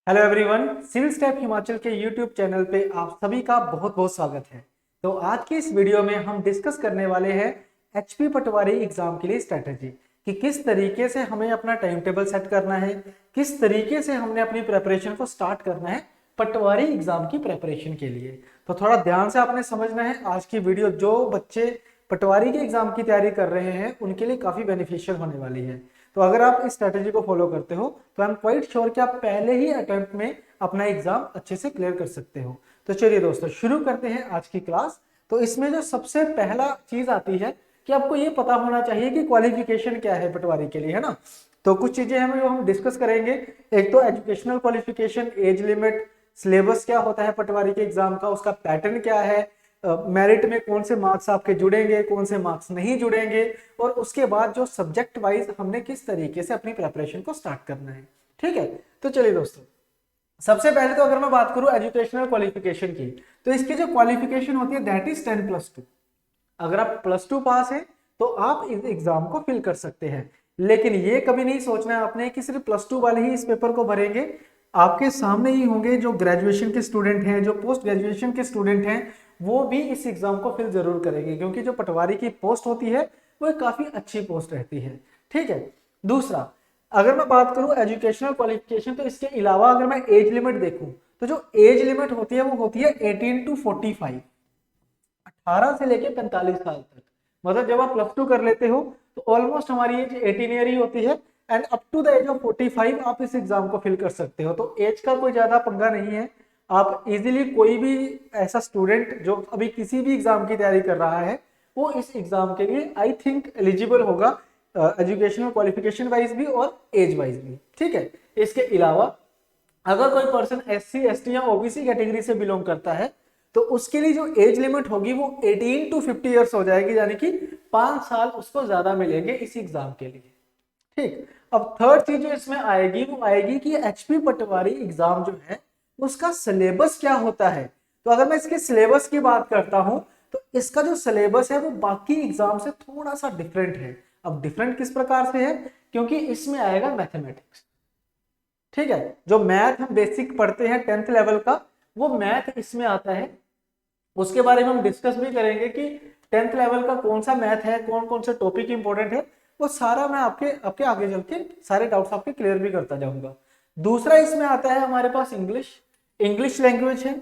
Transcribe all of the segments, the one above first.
Hello everyone, civil step Himachal के YouTube channel पे आप सभी का बहुत बहुत स्वागत है। तो आज की इस वीडियो में हम डिस्कस करने वाले हैं एचपी पटवारी एग्जाम के लिए स्ट्रेटेजी कि किस तरीके से हमें अपना टाइम टेबल सेट करना है, किस तरीके से हमने अपनी प्रेपरेशन को स्टार्ट करना है पटवारी एग्जाम की प्रेपरेशन के लिए। तो थोड़ा ध्यान से आपने समझना है आज की वीडियो। जो बच्चे पटवारी के एग्जाम की तैयारी कर रहे हैं उनके लिए काफी बेनिफिशियल होने वाली है। तो अगर आप इस स्ट्रेटेजी को फॉलो करते हो तो आई एम क्वाइट श्योर कि आप पहले ही अटेम्प्ट में अपना एग्जाम अच्छे से क्लियर कर सकते हो। तो चलिए दोस्तों, शुरू करते हैं आज की क्लास। तो इसमें जो सबसे पहला चीज आती है कि आपको ये पता होना चाहिए कि क्वालिफिकेशन क्या है पटवारी के लिए, है ना। तो कुछ चीजें हमें जो हम डिस्कस करेंगे, एक तो educational qualification, age limit, syllabus क्या होता है पटवारी के एग्जाम का, उसका पैटर्न क्या है, मेरिट में कौन से मार्क्स आपके जुड़ेंगे, कौन से मार्क्स नहीं जुड़ेंगे, और उसके बाद जो सब्जेक्ट वाइज हमने किस तरीके से अपनी प्रिपरेशन को स्टार्ट करना है। ठीक है, तो चलिए दोस्तों, सबसे पहले तो अगर मैं बात करूं एजुकेशनल क्वालिफिकेशन की, तो इसकी जो क्वालिफिकेशन होती है दैट इज 10+2। अगर आप +2 पास हैं तो आप इस एग्जाम को फिल कर सकते हैं। लेकिन ये कभी नहीं सोचना है आपने कि सिर्फ +2 वाले ही इस पेपर को भरेंगे। आपके सामने ही होंगे जो ग्रेजुएशन के स्टूडेंट हैं, जो पोस्ट ग्रेजुएशन के स्टूडेंट हैं, वो भी इस एग्जाम को फिल जरूर करेंगे, क्योंकि जो पटवारी की पोस्ट होती है वो काफी अच्छी पोस्ट रहती है। ठीक है। दूसरा, अगर मैं बात करूं एजुकेशनल क्वालिफिकेशन, तो इसके अलावा अगर मैं एज लिमिट देखूं तो जो एज लिमिट होती है वो होती है 18 to 45, 18 से लेके 45 साल तक। मतलब जब आप +2 कर लेते हो तो ऑलमोस्ट हमारी एज 18 ईयर ही होती है, end up to the age of 45 आप इस एग्जाम को फिल कर सकते हो। तो एज का कोई ज्यादा पंगा नहीं है। आप इजीली, कोई भी ऐसा स्टूडेंट जो अभी किसी भी एग्जाम की तैयारी कर रहा है वो इस एग्जाम के लिए आई थिंक एलिजिबल होगा, एजुकेशनल क्वालिफिकेशन वाइज भी और एज वाइज भी। ठीक है। इसके अलावा अगर कोई पर्सन SC ST या OBC कैटेगरी से बिलोंग करता है तो उसके लिए जो एज लिमिट होगी वो 18 to 50 ईयर्स हो जाएगी, यानी कि 5 साल उसको ज्यादा मिलेंगे इस एग्जाम के लिए। ठीक। अब थर्ड चीज जो इसमें आएगी वो आएगी कि एचपी पटवारी एग्जाम जो है उसका सिलेबस क्या होता है। तो अगर मैं इसके सिलेबस की बात करता हूं तो इसका जो सिलेबस है वो बाकी एग्जाम से थोड़ा सा डिफरेंट है। अब डिफरेंट किस प्रकार से है, क्योंकि इसमें आएगा मैथमेटिक्स। ठीक है। जो मैथ हम बेसिक पढ़ते हैं 10th लेवल का, वो मैथ इसमें आता है। उसके बारे में हम डिस्कस भी करेंगे कि 10th लेवल का कौन सा मैथ है, कौन कौन से टॉपिक इंपॉर्टेंट है। वो सारा मैं आपके आपके आगे चल के सारे डाउट्स आपके क्लियर भी करता जाऊंगा। दूसरा इसमें आता है हमारे पास इंग्लिश, इंग्लिश लैंग्वेज है।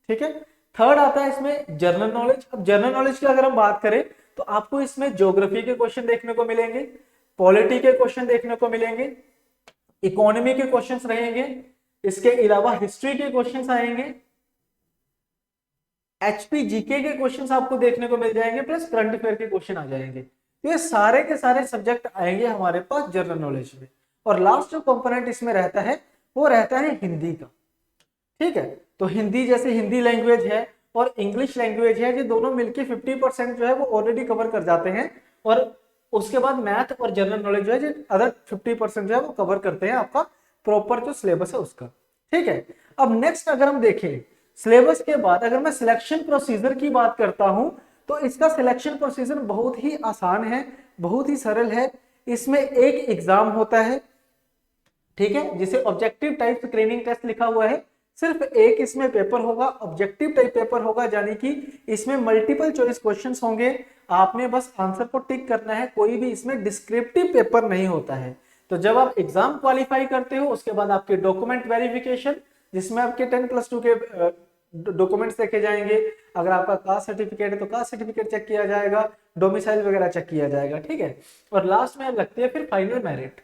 ठीक है। थर्ड आता है इसमें जनरल नॉलेज। अब जनरल नॉलेज की अगर हम बात करें तो आपको इसमें ज्योग्राफी के क्वेश्चन देखने को मिलेंगे, पॉलिटी के क्वेश्चन देखने को मिलेंगे, इकोनॉमी के क्वेश्चंस रहेंगे, इसके अलावा हिस्ट्री के क्वेश्चंस आएंगे, एचपी जीके के क्वेश्चंस आपको देखने को मिल जाएंगे, प्लस करंट अफेयर के क्वेश्चन आ जाएंगे। तो ये सारे के सारे सब्जेक्ट आएंगे हमारे पास जनरल नॉलेज में। और लास्ट जो कंपोनेंट इसमें रहता है वो रहता है हिंदी का। ठीक है। तो हिंदी, जैसे हिंदी लैंग्वेज है और इंग्लिश लैंग्वेज है, ये दोनों मिलके 50% जो है वो ऑलरेडी कवर कर जाते हैं। और उसके बाद मैथ और जनरल नॉलेज जो है जो अदर 50% जो है वो कवर करते हैं आपका प्रॉपर जो सिलेबस है उसका। ठीक है। अब नेक्स्ट अगर हम देखें सिलेबस के बाद, अगर मैं सिलेक्शन प्रोसीजर की बात करता हूं तो इसका सिलेक्शन प्रोसीजर बहुत ही आसान है, बहुत ही सरल है। इसमें एक एग्जाम होता है, ठीक है, जिसे ऑब्जेक्टिव टाइप स्क्रीनिंग टेस्ट लिखा हुआ है। सिर्फ एक इसमें पेपर होगा, ऑब्जेक्टिव टाइप पेपर होगा, यानी कि इसमें मल्टीपल चॉइस क्वेश्चंस होंगे। आपने बस आंसर को टिक करना है, कोई भी इसमें डिस्क्रिप्टिव पेपर नहीं होता है। तो जब आप एग्जाम क्वालिफाई करते हो उसके बाद आपके डॉक्यूमेंट वेरिफिकेशन, जिसमें आपके 10+2 के डॉक्यूमेंट्स देखे जाएंगे। अगर आपका कास्ट सर्टिफिकेट है तो कास्ट सर्टिफिकेट चेक किया जाएगा, डोमिसाइल वगैरह चेक किया जाएगा। ठीक है। और लास्ट में लगती है फिर फाइनल मेरिट।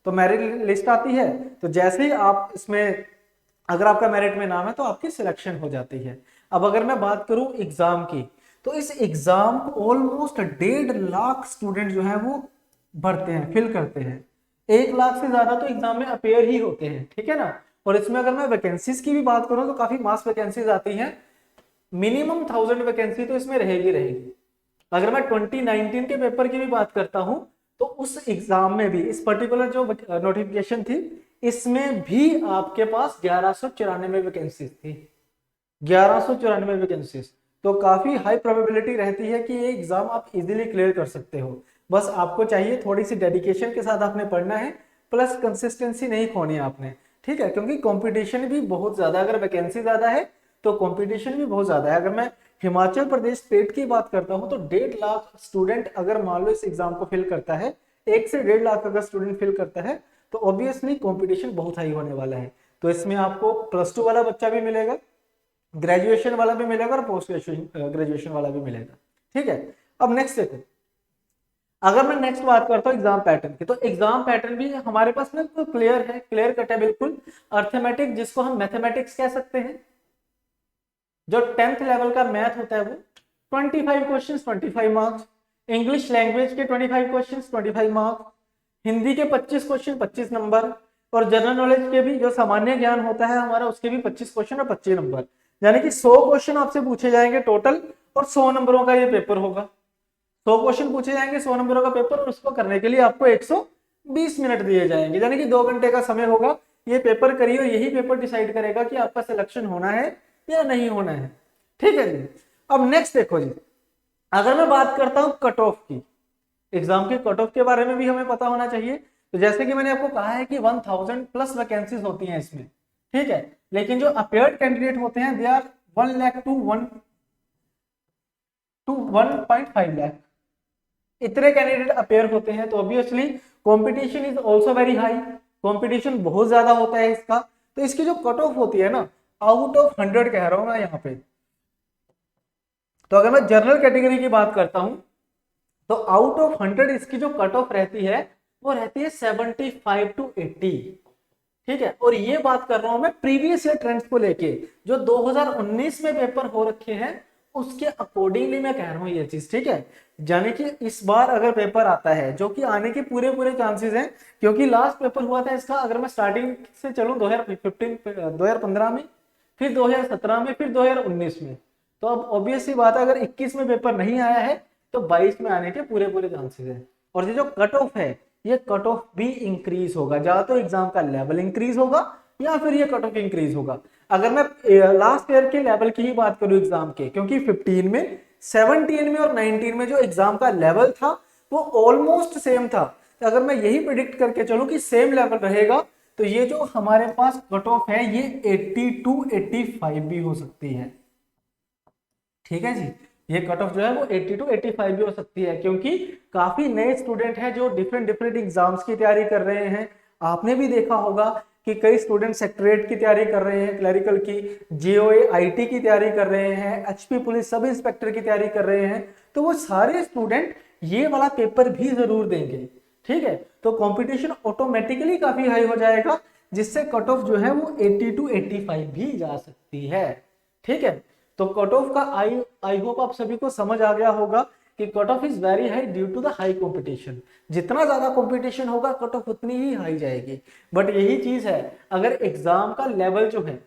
तो मेरिट लिस्ट आती है, तो जैसे ही आप इसमें, अगर आपका मेरिट में नाम है तो आपकी सिलेक्शन हो जाती है। अब अगर मैं बात करूं एग्जाम की, तो इस एग्जाम को ऑलमोस्ट 1.5 लाख स्टूडेंट जो है वो भरते हैं, फिल करते हैं। 1 लाख से ज्यादा तो एग्जाम में अपेयर ही होते हैं। ठीक है ना। और इसमें अगर मैं वैकेंसीज की भी बात करूं तो काफी मास वैकेंसीज आती हैं। मिनिमम 1000 वैकेंसी तो इसमें रहेगी रहेगी। अगर मैं 2019 के पेपर की भी बात करता हूं तो उस एग्जाम में भी, इस पर्टिकुलर जो नोटिफिकेशन थी, इसमें भी आपके पास 1194 वैकेंसीज थी। 1194 वैकेंसीज। तो काफी हाई प्रोबेबिलिटी रहती है कि ये एग्जाम आप इजीली क्लियर कर सकते हो। बस आपको चाहिए थोड़ी सी डेडिकेशन के साथ आपने पढ़ना है, प्लस कंसिस्टेंसी नहीं खोनी है आपने। ठीक है, क्योंकि कंपटीशन भी बहुत ज्यादा है, अगर वैकेंसी ज्यादा है तो कंपटीशन भी बहुत ज्यादा है। अगर मैं हिमाचल प्रदेश स्टेट की बात करता हूं तो 1.5 लाख स्टूडेंट अगर मान लो इस एग्जाम को फिल करता है, 1 से 1.5 लाख अगर स्टूडेंट फिल करता है तो ऑब्वियसली कंपटीशन बहुत हाई होने वाला है। तो इसमें आपको +2 वाला बच्चा भी मिलेगा, ग्रेजुएशन वाला भी मिलेगा और पोस्ट ग्रेजुएशन वाला भी मिलेगा। ठीक है, अब नेक्स्ट देखो, अगर मैं नेक्स्ट बात करता हूँ एग्जाम पैटर्न की, तो एग्जाम पैटर्न भी हमारे पास में तो क्लियर है, क्लियर कट है बिल्कुल। अर्थमेटिक जिसको हम मैथमेटिक्स कह सकते हैं, जो 10th लेवल का मैथ होता है वो 25 क्वेश्चंस 25 मार्क्स, इंग्लिश लैंग्वेज के 25 क्वेश्चंस 25 मार्क्स, हिंदी के 25 क्वेश्चन 25 नंबर, और जनरल नॉलेज के भी जो सामान्य ज्ञान होता है हमारा उसके भी 25 क्वेश्चन और 25 नंबर, यानी कि 100 क्वेश्चन आपसे पूछे जाएंगे टोटल, और 100 नंबरों का ये पेपर होगा। 100 क्वेश्चन पूछे जाएंगे, 100 नंबरों का पेपर, और उसको करने के लिए आपको 120 मिनट दिए जाएंगे, यानी कि 2 घंटे का समय होगा। ये पेपर करिए और यही पेपर डिसाइड करेगा कि आपका सिलेक्शन होना है या नहीं होना है। ठीक है जी, अब नेक्स्ट देखो जी, अगर मैं बात करता हूं कट ऑफ की, एग्जाम के कट ऑफ के बारे में भी हमें पता होना चाहिए। तो जैसे कि मैंने आपको कहा है कि 1000 प्लस वैकेंसीज होती हैं इसमें, ठीक है, लेकिन जो अपेयर्ड कैंडिडेट होते हैं they are 1 lakh to 1.5 lakh, इतने कैंडिडेट अपेयर होते हैं। तो obviously competition is also very high, competition बहुत ज्यादा होता है इसका। तो इसकी जो कट ऑफ होती है ना, आउट ऑफ 100 कह रहा हूं मैं यहाँ पे। तो अगर मैं जनरल कैटेगरी की बात करता हूं तो आउट ऑफ 100 इसकी जो कट ऑफ रहती है वो रहती है 75 to 80। ठीक है, और ये बात कर रहा हूं मैं प्रीवियस ईयर ट्रेंड्स को लेके, जो 2019 में पेपर हो रखे हैं उसके अकॉर्डिंगली मैं कह रहा हूं ये चीज। ठीक है, यानी कि इस बार अगर पेपर आता है, जो कि आने के पूरे पूरे चांसेस हैं, क्योंकि लास्ट पेपर हुआ था इसका, अगर मैं स्टार्टिंग से चलूं 2015 में, फिर 2017 में, फिर 2019 में, तो अब ऑब्वियस सी बात है अगर 21 में पेपर नहीं आया है तो 22 में आने के पूरे पूरे चांसेस हैं। और ये जो कट ऑफ है, ये कट ऑफ भी इंक्रीज होगा, या तो एग्जाम का लेवल इंक्रीज होगा या फिर ये कट ऑफ इंक्रीज होगा। अगर मैं लास्ट ईयर के लेवल की ही बात करूं एग्जाम के, क्योंकि 15 में, 17 में और 19 में जो एग्जाम का लेवल था वो ऑलमोस्ट सेम था, तो अगर मैं यही प्रिडिक्ट करके चलूं कि सेम लेवल रहेगा तो ये जो हमारे पास कट ऑफ है ये 80 to 85 भी हो सकती है। ठीक है जी, ये कट ऑफ जो है वो 80 to 85 भी हो सकती है, क्योंकि काफी नए स्टूडेंट हैं जो डिफरेंट डिफरेंट एग्जाम्स की तैयारी कर रहे हैं। आपने भी देखा होगा कि कई स्टूडेंट सेक्रेटरीट की तैयारी कर रहे हैं, क्लरिकल की, जीओए आईटी की तैयारी कर रहे हैं, एचपी पुलिस सब इंस्पेक्टर की तैयारी कर रहे हैं। तो वो सारे स्टूडेंट ये वाला पेपर भी जरूर देंगे। ठीक है, तो कंपटीशन ऑटोमेटिकली काफी हाई हो जाएगा, जिससे कट ऑफ जो है वो 80 to 85 भी जा सकती है। ठीक है, तो कट ऑफ का आई होप आप सभी को समझ आ गया होगा कि cut off is very high due to the high competition. जितना ज्यादा कंपटीशन होगा कट ऑफ उतनी ही हाई जाएगी। बट यही चीज है, अगर एग्जाम का लेवल जो है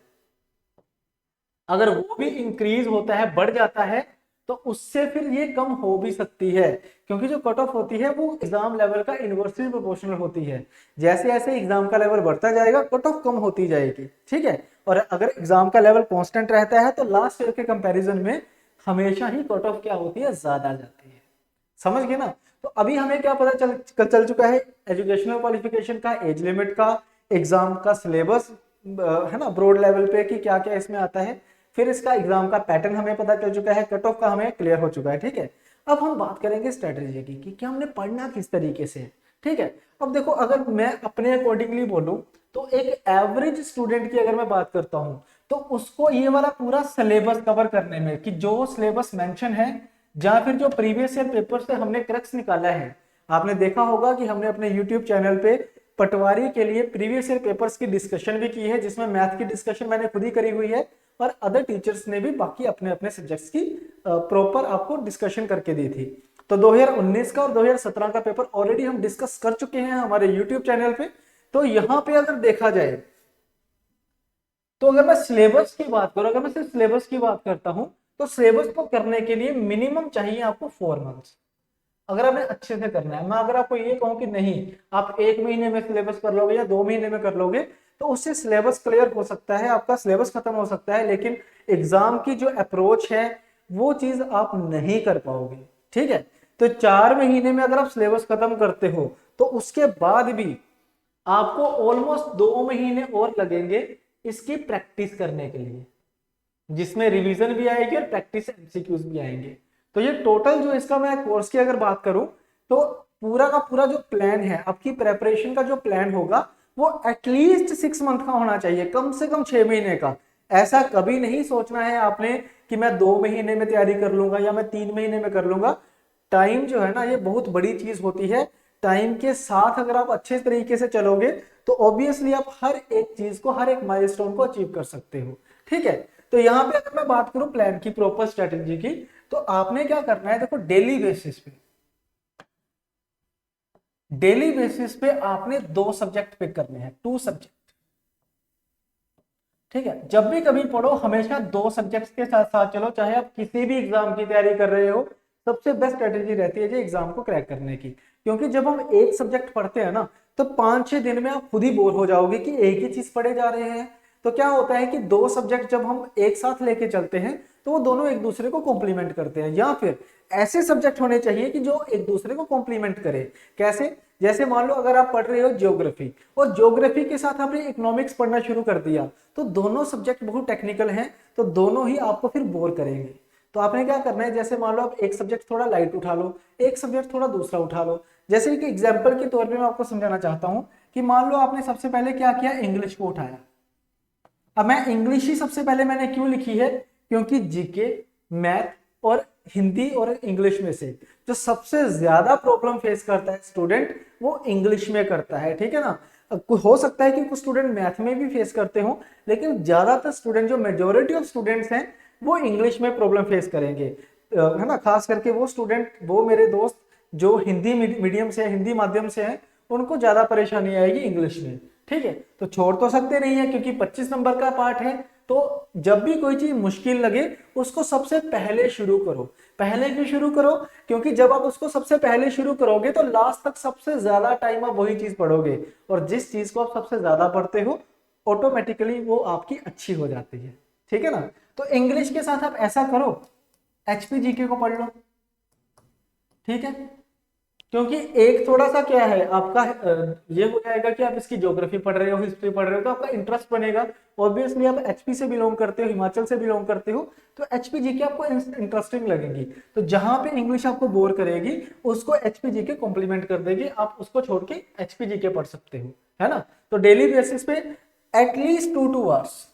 अगर वो भी इंक्रीज होता है, बढ़ जाता है, तो उससे फिर ये कम हो भी सकती है, क्योंकि जो कट ऑफ होती है वो एग्जाम लेवल का इनवर्सली प्रोपोर्शनल होती है। जैसे जैसे एग्जाम का लेवल बढ़ता जाएगा कट ऑफ कम होती जाएगी। ठीक है, और अगर एग्जाम का लेवल कांस्टेंट रहता है तो लास्ट ईयर के कंपैरिजन में हमेशा ही कट ऑफ क्या होती है, ज्यादा जाती है। समझ गए ना? तो अभी हमें क्या पता चल चुका है, एजुकेशनल क्वालिफिकेशन का, एज लिमिट का, एग्जाम का सिलेबस है ना ब्रॉड लेवल पे कि क्या क्या इसमें आता है, फिर इसका एग्जाम का पैटर्न हमें पता चल चुका है, कट ऑफ का हमें क्लियर हो चुका है। ठीक है, अब हम बात करेंगे स्ट्रेटेजी की कि क्या हमने पढ़ना किस तरीके से। ठीक है, अब देखो अगर मैं अपने अकॉर्डिंगली बोलूं तो एक एवरेज स्टूडेंट की अगर मैं बात करता हूं तो उसको ये वाला पूरा सिलेबस कवर करने में, कि जो सिलेबस मेंशन है या फिर जो प्रीवियस ईयर पेपर से हमने क्रक्स निकाला है। आपने देखा होगा कि हमने अपने यूट्यूब चैनल पे पटवारी के लिए प्रीवियस ईयर पेपर्स की डिस्कशन भी की है, जिसमें मैथ की डिस्कशन मैंने खुद ही करी हुई है और अदर टीचर्स ने भी बाकी अपने अपने सब्जेक्ट्स की प्रॉपर आपको डिस्कशन करके दी थी। तो 2019 का और 2017 का पेपर ऑलरेडी हम डिस्कस कर चुके हैं हमारे यूट्यूब चैनल पे। तो यहाँ पे अगर देखा जाए तो अगर मैं सिलेबस की बात करूं, अगर मैं सिर्फ सिलेबस की बात करता हूं तो सिलेबस को करने के लिए मिनिमम चाहिए आपको 4 मंथ्स, अगर आपने अच्छे से करना है। मैं अगर आपको ये कहूं कि नहीं आप 1 महीने में सिलेबस कर लोगे या 2 महीने में कर लोगे तो उससे सिलेबस क्लियर हो सकता है, आपका सिलेबस खत्म हो सकता है, लेकिन एग्जाम की जो अप्रोच है वो चीज आप नहीं कर पाओगे। ठीक है, तो 4 महीने में अगर आप सिलेबस खत्म करते हो तो उसके बाद भी आपको ऑलमोस्ट 2 महीने और लगेंगे इसकी प्रैक्टिस करने के लिए, जिसमें रिवीजन भी आएगी और प्रैक्टिस एमसीक्यूज भी आएंगे। तो ये टोटल जो इसका मैं कोर्स की अगर बात करूं तो पूरा का पूरा जो प्लान है, आपकी प्रेपरेशन का जो प्लान होगा वो एटलीस्ट 6 मंथ का होना चाहिए, कम से कम 6 महीने का। ऐसा कभी नहीं सोचना है आपने कि मैं 2 महीने में तैयारी कर लूंगा या मैं 3 महीने में कर लूंगा। टाइम जो है ना ये बहुत बड़ी चीज होती है। टाइम के साथ अगर आप अच्छे तरीके से चलोगे तो ऑब्वियसली आप हर एक चीज को, हर एक माइलस्टोन को अचीव कर सकते हो। ठीक है, तो यहाँ पे अगर मैं बात करूं प्लान की, प्रॉपर स्ट्रेटेजी की, तो आपने क्या करना है, देखो डेली बेसिस पे आपने 2 सब्जेक्ट पिक करने हैं, 2 सब्जेक्ट। ठीक है, जब भी कभी पढ़ो हमेशा 2 सब्जेक्ट्स के साथ साथ चलो, चाहे आप किसी भी एग्जाम की तैयारी कर रहे हो। सबसे बेस्ट स्ट्रेटेजी रहती है जी एग्जाम को क्रैक करने की, क्योंकि जब हम एक सब्जेक्ट पढ़ते हैं ना तो 5-6 दिन में आप खुद ही बोर हो जाओगे कि एक ही चीज पढ़े जा रहे हैं। तो क्या होता है कि 2 सब्जेक्ट जब हम एक साथ लेके चलते हैं तो वो दोनों एक दूसरे को कॉम्प्लीमेंट करते हैं, या फिर ऐसे सब्जेक्ट होने चाहिए कि जो एक दूसरे को कॉम्प्लीमेंट करे। कैसे? जैसे मान लो अगर आप पढ़ रहे हो ज्योग्राफी और ज्योग्राफी के साथ आपने इकोनॉमिक्स पढ़ना शुरू कर दिया, तो दोनों सब्जेक्ट बहुत टेक्निकल हैं, तो दोनों ही आपको फिर बोर करेंगे। तो आपने क्या करना है, जैसे मान लो आप एक सब्जेक्ट थोड़ा लाइट उठा लो, एक सब्जेक्ट थोड़ा दूसरा उठा लो। जैसे कि एग्जाम्पल के तौर पे मैं आपको समझाना चाहता हूं कि मान लो आपने सबसे पहले क्या किया, इंग्लिश को उठाया। अब मैं इंग्लिश ही सबसे पहले मैंने क्यों लिखी है, क्योंकि जीके, मैथ और हिंदी और इंग्लिश में से जो सबसे ज्यादा प्रॉब्लम फेस करता है स्टूडेंट वो इंग्लिश में करता है। ठीक है ना, हो सकता है कि कुछ स्टूडेंट मैथ में भी फेस करते हो, लेकिन ज्यादातर स्टूडेंट, जो मेजोरिटी ऑफ स्टूडेंट्स हैं, वो इंग्लिश में प्रॉब्लम फेस करेंगे, है ना। खास करके वो स्टूडेंट, वो मेरे दोस्त जो हिंदी मीडियम से, हिंदी माध्यम से हैं, उनको ज्यादा परेशानी आएगी इंग्लिश में। ठीक है, तो छोड़ तो सकते नहीं है क्योंकि 25 नंबर का पार्ट है। तो जब भी कोई चीज मुश्किल लगे उसको सबसे पहले शुरू करो। पहले क्यों शुरू करो? क्योंकि जब आप उसको सबसे पहले शुरू करोगे तो लास्ट तक सबसे ज्यादा टाइम आप वही चीज पढ़ोगे, और जिस चीज को आप सबसे ज्यादा पढ़ते हो ऑटोमेटिकली वो आपकी अच्छी हो जाती है। ठीक है ना, तो इंग्लिश के साथ आप ऐसा करो, एचपीजीके को पढ़ लो। ठीक है, क्योंकि एक थोड़ा सा क्या है आपका, ये हो जाएगा कि आप इसकी ज्योग्राफी पढ़ रहे हो, हिस्ट्री पढ़ रहे हो, तो आपका इंटरेस्ट बनेगा। ऑब्वियसली आप एचपी से बिलोंग करते हो, हिमाचल से बिलोंग करते हो, तो एचपी जीके आपको इंटरेस्टिंग लगेगी। तो जहां पे इंग्लिश आपको बोर करेगी उसको एचपी जीके कॉम्प्लीमेंट कर देगी, आप उसको छोड़ के एचपी जीके पढ़ सकते हो, है ना। तो डेली बेसिस पे एटलीस्ट 2 आवर्स,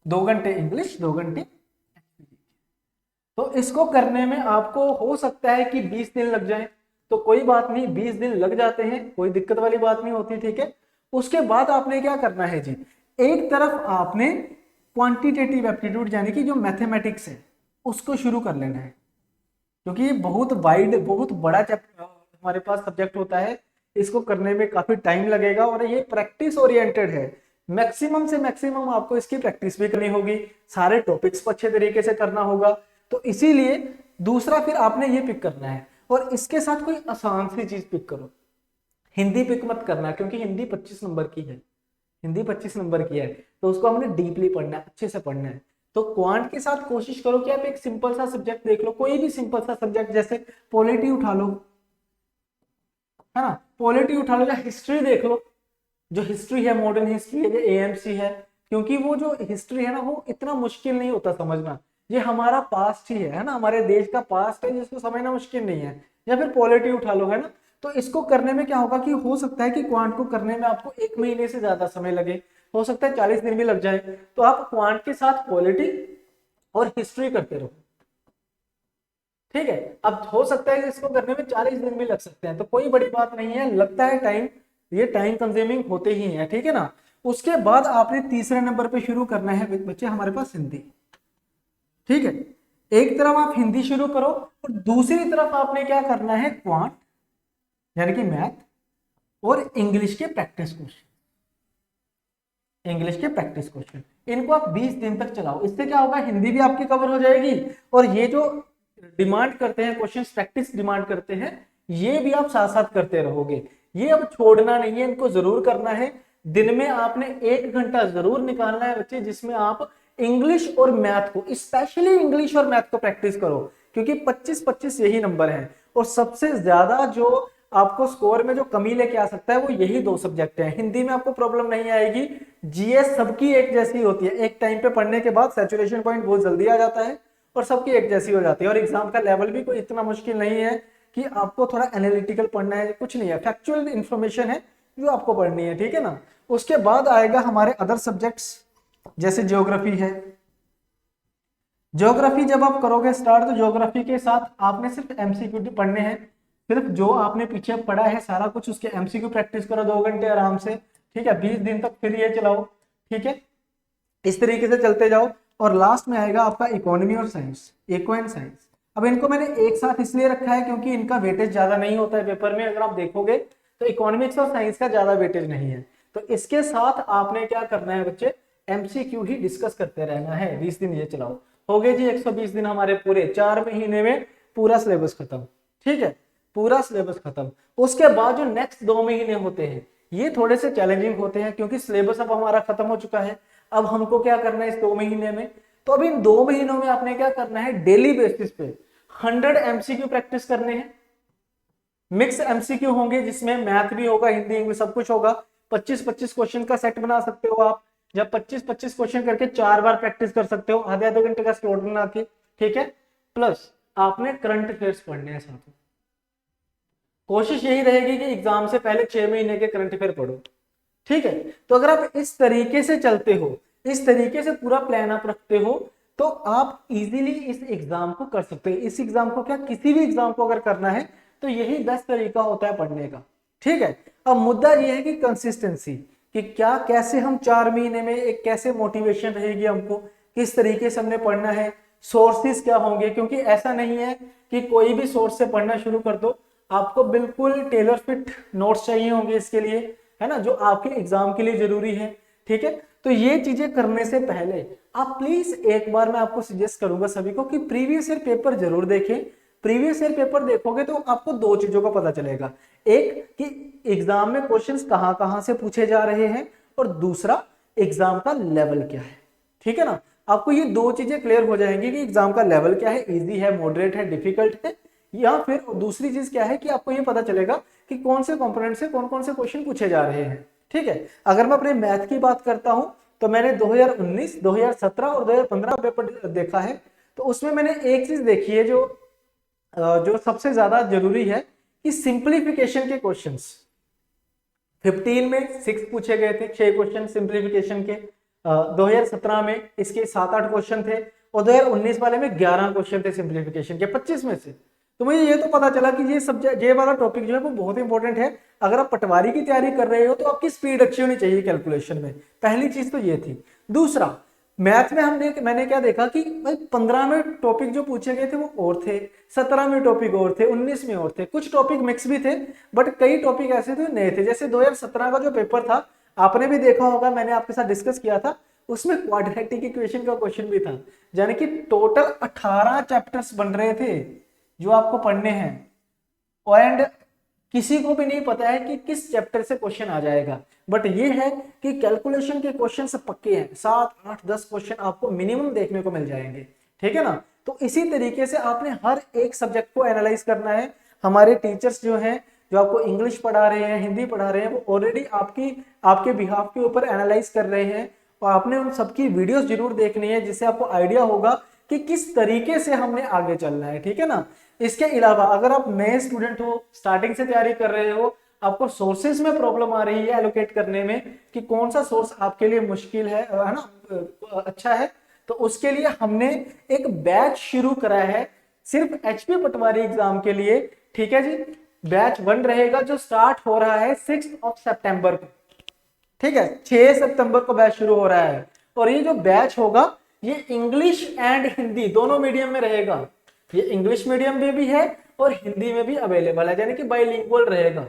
2 घंटे इंग्लिश, 2 घंटे। तो इसको करने में आपको हो सकता है कि 20 दिन लग जाए, तो कोई बात नहीं, 20 दिन लग जाते हैं, कोई दिक्कत वाली बात नहीं होती। ठीक है, उसके बाद आपने क्या करना है जी, एक तरफ आपने क्वांटिटेटिव एप्टीट्यूड यानी कि जो मैथमेटिक्स है उसको शुरू कर लेना है, क्योंकि ये बहुत वाइड, बहुत बड़ा हमारे पास सब्जेक्ट होता है। इसको करने में काफी टाइम लगेगा और ये प्रैक्टिस ओरिएंटेड है। मैक्सिमम से मैक्सिमम आपको इसकी प्रैक्टिस भी करनी होगी, सारे टॉपिक्स को अच्छे तरीके से करना होगा। तो इसीलिए दूसरा फिर आपने ये पिक करना है, और इसके साथ कोई आसान सी चीज पिक करो। हिंदी पिक मत करना, क्योंकि हिंदी 25 नंबर की है, हिंदी 25 नंबर की है, तो उसको हमने डीपली पढ़ना है, अच्छे से पढ़ना है। तो क्वांट के साथ कोशिश करो कि आप एक सिंपल सा सब्जेक्ट देख लो, कोई भी सिंपल सा सब्जेक्ट, जैसे पॉलिटी उठा लो, है ना, पॉलिटी उठा लो, या हिस्ट्री देख लो। जो हिस्ट्री है, मॉडर्न हिस्ट्री है, जो एएमसी है, क्योंकि वो जो हिस्ट्री है ना वो इतना मुश्किल नहीं होता समझना। ये हमारा पास्ट ही है ना, हमारे देश का पास्ट है, जिसको समझना मुश्किल नहीं है। या फिर पॉलिटी उठा लो, है ना। तो इसको करने में क्या होगा कि हो सकता है कि क्वांट को करने में आपको 1 महीने से ज्यादा समय लगे, हो सकता है 40 दिन भी लग जाए। तो आप क्वांट के साथ पॉलिटी और हिस्ट्री करते रहो। ठीक है, अब हो सकता है कि इसको करने में 40 दिन भी लग सकते हैं, तो कोई बड़ी बात नहीं है, लगता है टाइम, ये टाइम कंज्यूमिंग होते ही है। ठीक है ना, उसके बाद आपने तीसरे नंबर पे शुरू करना है बच्चे हमारे पास हिंदी। ठीक है, एक तरफ आप हिंदी शुरू करो और दूसरी तरफ आपने क्या करना है, क्वांट यानी कि मैथ और इंग्लिश के प्रैक्टिस क्वेश्चन, इंग्लिश के प्रैक्टिस क्वेश्चन, इनको आप 20 दिन तक चलाओ। इससे क्या होगा, हिंदी भी आपकी कवर हो जाएगी, और ये जो डिमांड करते हैं क्वेश्चन, प्रैक्टिस डिमांड करते हैं, ये भी आप साथ साथ करते रहोगे। ये अब छोड़ना नहीं है, इनको जरूर करना है। दिन में आपने 1 घंटा जरूर निकालना है बच्चे, जिसमें आप इंग्लिश और मैथ को, स्पेशली इंग्लिश और मैथ को प्रैक्टिस करो, क्योंकि 25-25 यही नंबर है। और सबसे ज्यादा जो आपको स्कोर में जो कमी लेके आ सकता है वो यही दो सब्जेक्ट हैं। हिंदी में आपको प्रॉब्लम नहीं आएगी, जीएस सबकी एक जैसी होती है, एक टाइम पे पढ़ने के बाद सैचुरेशन पॉइंट बहुत जल्दी आ जाता है और सबकी एक जैसी हो जाती है। और एग्जाम का लेवल भी कोई इतना मुश्किल नहीं है कि आपको थोड़ा एनालिटिकल पढ़ना है, कुछ नहीं है, फैक्चुअल इंफॉर्मेशन है जो आपको पढ़नी है, ठीक है ना। उसके बाद आएगा हमारे अदर सब्जेक्ट्स, जैसे ज्योग्राफी है। ज्योग्राफी जब आप करोगे स्टार्ट, तो ज्योग्राफी के साथ आपने सिर्फ एमसीक्यू पढ़ने हैं, सिर्फ जो आपने पीछे पढ़ा है सारा कुछ उसके एमसीक्यू प्रैक्टिस करो 2 घंटे आराम से, ठीक है, 20 दिन तक फिर ये चलाओ, ठीक है, इस तरीके से चलते जाओ। और लास्ट में आएगा आपका इकोनॉमी और साइंस, इको एंड साइंस। अब इनको मैंने एक साथ इसलिए रखा है क्योंकि इनका वेटेज ज्यादा नहीं होता है पेपर में, अगर आप देखोगे तो इकोनॉमिक्स और साइंस का ज्यादा वेटेज नहीं है। तो इसके साथ आपने क्या करना है बच्चे, एमसीक्यू ही डिस्कस करते रहना है, 20 दिन ये चलाओ। हो गए जी 120 दिन हमारे पूरे, 4 महीने में पूरा सिलेबस खत्म, ठीक है, पूरा सिलेबस खत्म। उसके बाद जो नेक्स्ट 2 महीने होते हैं ये थोड़े से चैलेंजिंग होते हैं क्योंकि सिलेबस अब हमारा खत्म हो चुका है। अब हमको क्या करना है इस 2 महीने में, तो अब इन 2 महीनों में आपने क्या करना है, डेली बेसिस पे 100 एमसीक्यू प्रैक्टिस करने हैं। मिक्स एमसीक्यू होंगे जिसमें मैथ भी होगा, हिंदी इंग्लिश सब कुछ होगा। 25-25 क्वेश्चन का सेट बना सकते हो आप, जब 25-25 क्वेश्चन करके 4 बार प्रैक्टिस कर सकते हो, आधे घंटे का स्लॉट बना के, ठीक है। प्लस आपने करंट अफेयर्स पढ़ने हैं साथ में। कोशिश यही रहेगी कि एग्जाम से पहले 6 महीने के करंट अफेयर पढ़ो, ठीक है। तो अगर आप इस तरीके से चलते हो, इस तरीके से पूरा प्लान आप रखते हो, तो आप इजीली इस एग्जाम को कर सकते हो। इस एग्जाम को क्या, किसी भी एग्जाम को अगर करना है तो यही बेस्ट तरीका होता है पढ़ने का, ठीक है। अब मुद्दा यह है कि कंसिस्टेंसी, कि क्या कैसे हम 4 महीने में एक कैसे मोटिवेशन रहेगी हमको, किस तरीके से हमने पढ़ना है, सोर्सेस क्या होंगे, क्योंकि ऐसा नहीं है कि कोई भी सोर्स से पढ़ना शुरू कर दो, आपको बिल्कुल टेलर फिट नोट्स चाहिए होंगे इसके लिए, है ना, जो आपके एग्जाम के लिए जरूरी है, ठीक है। तो ये चीजें करने से पहले आप प्लीज एक बार मैं आपको सजेस्ट करूंगा सभी को कि प्रीवियस ईयर पेपर जरूर देखें। प्रीवियस ईयर पेपर देखोगे तो आपको 2 चीजों का पता चलेगा, एक कि एग्जाम में क्वेश्चंस कहां से पूछे जा रहे हैं, और दूसरा एग्जाम का लेवल क्या है, ठीक है ना। आपको ये 2 चीजें क्लियर हो जाएंगी कि एग्जाम का लेवल क्या है, इजी है, मॉडरेट है, डिफिकल्ट है, या फिर दूसरी चीज क्या है कि आपको ये पता चलेगा कि कौन से कंपोनेंट से कौन कौन से क्वेश्चन पूछे जा रहे हैं, ठीक है। अगर मैं अपने मैथ की बात करता हूं तो मैंने 2019, 2017 और 2015 पेपर देखा है। तो उसमें मैंने एक चीज देखी है जो सबसे ज्यादा जरूरी है, कि सिंप्लीफिकेशन के क्वेश्चंस 15 में 6 पूछे गए थे, 6 क्वेश्चन सिंप्लीफिकेशन के। 2017 में इसके 7-8 क्वेश्चन थे, और 2019 वाले में 11 क्वेश्चन थे सिंप्लीफिकेशन के 25 में से। तो मुझे ये तो पता चला कि ये सब्जेक्ट, ये वाला टॉपिक जो है वो बहुत इंपॉर्टेंट है। अगर आप पटवारी की तैयारी कर रहे हो तो आपकी स्पीड अच्छी होनी चाहिए कैलकुलेशन में, पहली चीज तो ये थी। दूसरा, मैथ में मैंने क्या देखा कि भाई 15 में टॉपिक जो पूछे गए थे वो और थे, 17 में टॉपिक और थे, 19 में और थे, कुछ टॉपिक मिक्स भी थे, बट कई टॉपिक ऐसे थे नए थे। जैसे 2017 का जो पेपर था आपने भी देखा होगा, मैंने आपके साथ डिस्कस किया था, उसमें क्वाड्रेटिक इक्वेशन का क्वेश्चन भी था, यानी कि टोटल 18 चैप्टर्स बन रहे थे जो आपको पढ़ने हैं, एंड किसी को भी नहीं पता है कि किस चैप्टर से क्वेश्चन आ जाएगा। बट ये है कि कैलकुलेशन के क्वेश्चन से पक्के हैं, 7, 8, 10 क्वेश्चन आपको मिनिमम देखने को मिल जाएंगे, ठीक है ना। तो इसी तरीके से आपने हर एक सब्जेक्ट को एनालाइज करना है। हमारे टीचर्स जो हैं, जो आपको इंग्लिश पढ़ा रहे हैं, हिंदी पढ़ा रहे हैं, वो ऑलरेडी आपके बिहाफ के ऊपर एनालाइज कर रहे हैं, और आपने उन सबकी वीडियोस जरूर देखनी है, जिससे आपको आइडिया होगा कि किस तरीके से हमने आगे चलना है, ठीक है ना। इसके अलावा अगर आप नए स्टूडेंट हो, स्टार्टिंग से तैयारी कर रहे हो, आपको सोर्सेज में प्रॉब्लम आ रही है एलोकेट करने में कि कौन सा सोर्स आपके लिए मुश्किल है ना, अच्छा है, तो उसके लिए हमने एक बैच शुरू करा है सिर्फ एचपी पटवारी एग्जाम के लिए, ठीक है जी। बैच 1 रहेगा जो स्टार्ट हो रहा है 6 सितंबर को, ठीक है, 6 सितंबर को बैच शुरू हो रहा है। और ये जो बैच होगा ये इंग्लिश एंड हिंदी दोनों मीडियम में रहेगा। ये इंग्लिश मीडियम में भी है और हिंदी में भी अवेलेबल है, यानी कि बाइलिंगुअल रहेगा,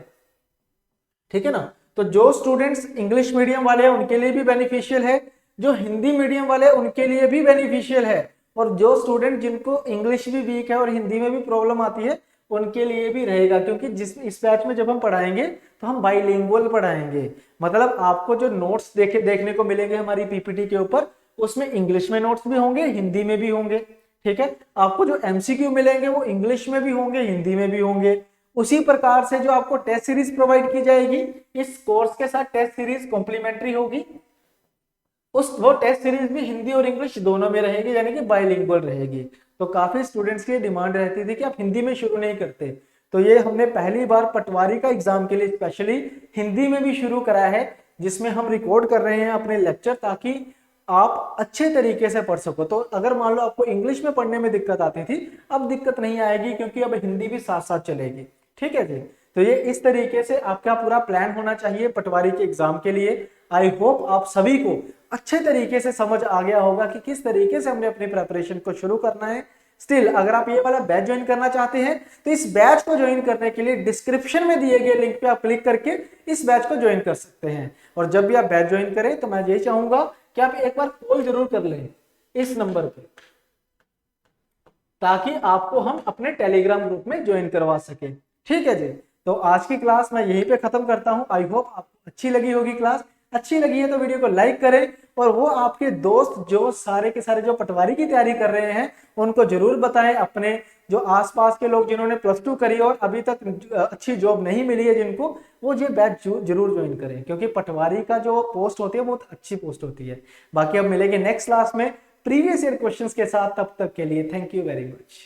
ठीक है ना। तो जो स्टूडेंट्स इंग्लिश मीडियम वाले हैं उनके लिए भी बेनिफिशियल है, जो हिंदी मीडियम वाले हैं उनके लिए भी बेनिफिशियल है, और जो स्टूडेंट जिनको इंग्लिश भी वीक है और हिंदी में भी प्रॉब्लम आती है उनके लिए भी रहेगा। क्योंकि इस बैच में जब हम पढ़ाएंगे तो हम बाइलिंगुअल पढ़ाएंगे, मतलब आपको जो नोट्स देखने को मिलेंगे हमारी पीपीटी के ऊपर, उसमें इंग्लिश में नोट्स भी होंगे, हिंदी में भी होंगे, ठीक है। आपको जो एमसीक्यू मिलेंगे वो इंग्लिश में भी होंगे, हिंदी में भी होंगे, उसी प्रकार से जो आपको टेस्ट सीरीज प्रोवाइड की जाएगी, इस कोर्स के साथ टेस्ट सीरीज कॉम्प्लीमेंट्री होगी। वो टेस्ट सीरीज भी हिंदी और इंग्लिश दोनों में रहेगी, यानी कि बाइलिंगुअल रहेगी। तो काफी स्टूडेंट्स की डिमांड रहती थी कि आप हिंदी में शुरू नहीं करते, तो ये हमने पहली बार पटवारी का एग्जाम के लिए स्पेशली हिंदी में भी शुरू करा है, जिसमें हम रिकॉर्ड कर रहे हैं अपने लेक्चर, ताकि आप अच्छे तरीके से पढ़ सको। तो अगर मान लो आपको इंग्लिश में पढ़ने में दिक्कत आती थी, अब दिक्कत नहीं आएगी, क्योंकि अब हिंदी भी साथ साथ चलेगी। ठीक है जी। तो ये इस तरीके से आपका पूरा प्लान होना चाहिए पटवारी के एग्जाम के लिए। आई होप आप सभी को अच्छे तरीके से समझ आ गया होगा कि किस तरीके से हमने अपनी प्रेपरेशन को शुरू करना है। स्टिल अगर आप ये वाला बैच ज्वाइन करना चाहते हैं, तो इस बैच को ज्वाइन करने के लिए डिस्क्रिप्शन में दिए गए लिंक पे आप क्लिक करके इस बैच को ज्वाइन कर सकते हैं। और जब भी आप बैच ज्वाइन करें, तो मैं यही चाहूंगा कि आप एक बार कॉल जरूर कर लें इस नंबर पे, ताकि आपको हम अपने टेलीग्राम ग्रुप में ज्वाइन करवा सके। ठीक है जी। तो आज की क्लास मैं यहीं पे खत्म करता हूं। आई होप आपको अच्छी लगी होगी क्लास। अच्छी लगी है तो वीडियो को लाइक करें, और वो आपके दोस्त जो सारे के सारे जो पटवारी की तैयारी कर रहे हैं, उनको जरूर बताएं। अपने जो आसपास के लोग जिन्होंने +2 करी और अभी तक अच्छी जॉब नहीं मिली है जिनको, वो ये बैच जरूर ज्वाइन करें, क्योंकि पटवारी का जो पोस्ट होती है बहुत अच्छी पोस्ट होती है। बाकी अब मिलेंगे नेक्स्ट क्लास में प्रीवियस ईयर क्वेश्चंस के साथ। तब तक के लिए थैंक यू वेरी मच।